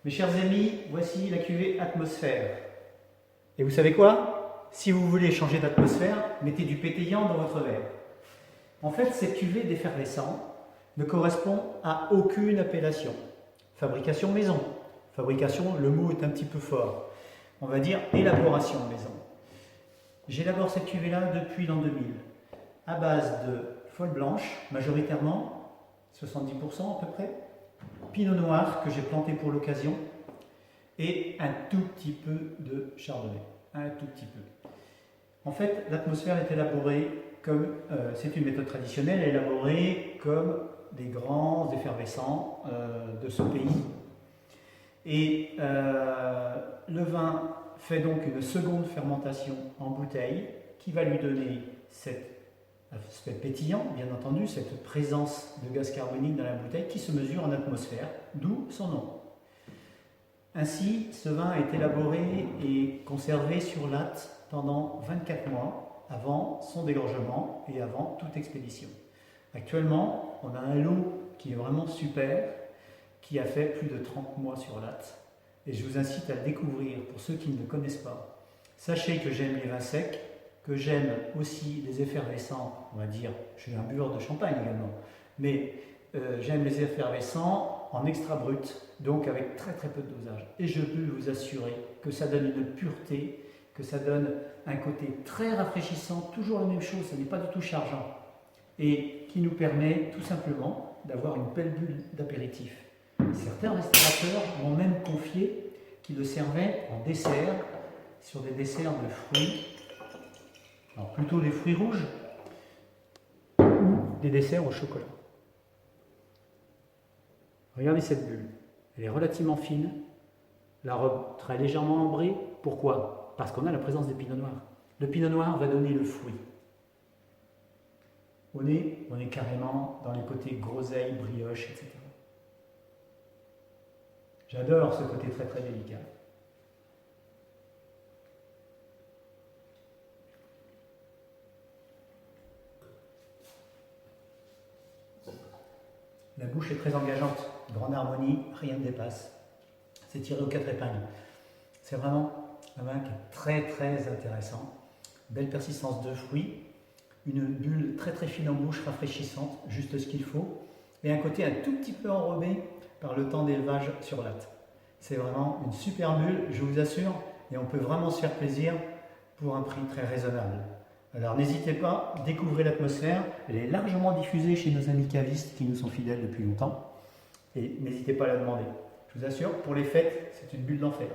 Mes chers amis, voici la cuvée atmosphère. Et vous savez quoi? Si vous voulez changer d'atmosphère, mettez du pétillant dans votre verre. En fait, cette cuvée d'effervescent ne correspond à aucune appellation. Fabrication maison. Fabrication, le mot est un petit peu fort. On va dire élaboration maison. J'élabore cette cuvée-là depuis l'an 2000, à base de folle blanche, majoritairement, 70% à peu près, pinot noir que j'ai planté pour l'occasion, et un tout petit peu de chardonnay. Un tout petit peu. En fait, l'atmosphère est élaborée comme, c'est une méthode traditionnelle, élaborée comme des grands effervescents de ce pays. Et le vin fait donc une seconde fermentation en bouteille qui va lui donner cet aspect pétillant, bien entendu, cette présence de gaz carbonique dans la bouteille qui se mesure en atmosphère, d'où son nom. Ainsi, ce vin est élaboré et conservé sur latte pendant 24 mois avant son dégorgement et avant toute expédition. Actuellement, on a un lot qui est vraiment super, qui a fait plus de 30 mois sur latte. Et je vous incite à le découvrir pour ceux qui ne le connaissent pas. Sachez que j'aime les vins secs, que j'aime aussi les effervescents, on va dire, je suis un buveur de champagne également, mais j'aime les effervescents en extra brut, donc avec très très peu de dosage. Et je peux vous assurer que ça donne une pureté, que ça donne un côté très rafraîchissant, toujours la même chose, ça n'est pas du tout chargeant, et qui nous permet tout simplement d'avoir une belle bulle d'apéritif. Certains restaurateurs m'ont même confié qu'ils le servaient en dessert, sur des desserts de fruits, alors plutôt des fruits rouges, ou des desserts au chocolat. Regardez cette bulle, elle est relativement fine, la robe très légèrement ambrée. Pourquoi? Parce qu'on a la présence des pinots noirs. Le pinot noir va donner le fruit. On est carrément dans les côtés groseille, brioche, etc. J'adore ce côté très très délicat. La bouche est très engageante, grande harmonie, rien ne dépasse. C'est tiré aux 4 épingles. C'est vraiment un vin qui est très très intéressant. Belle persistance de fruits, une bulle très très fine en bouche, rafraîchissante, juste ce qu'il faut, et un côté un tout petit peu enrobé par le temps d'élevage sur latte. C'est vraiment une super bulle, je vous assure, et on peut vraiment se faire plaisir pour un prix très raisonnable. Alors n'hésitez pas, découvrez l'atmosphère, elle est largement diffusée chez nos amis cavistes qui nous sont fidèles depuis longtemps, et n'hésitez pas à la demander. Je vous assure, pour les fêtes, c'est une bulle d'enfer.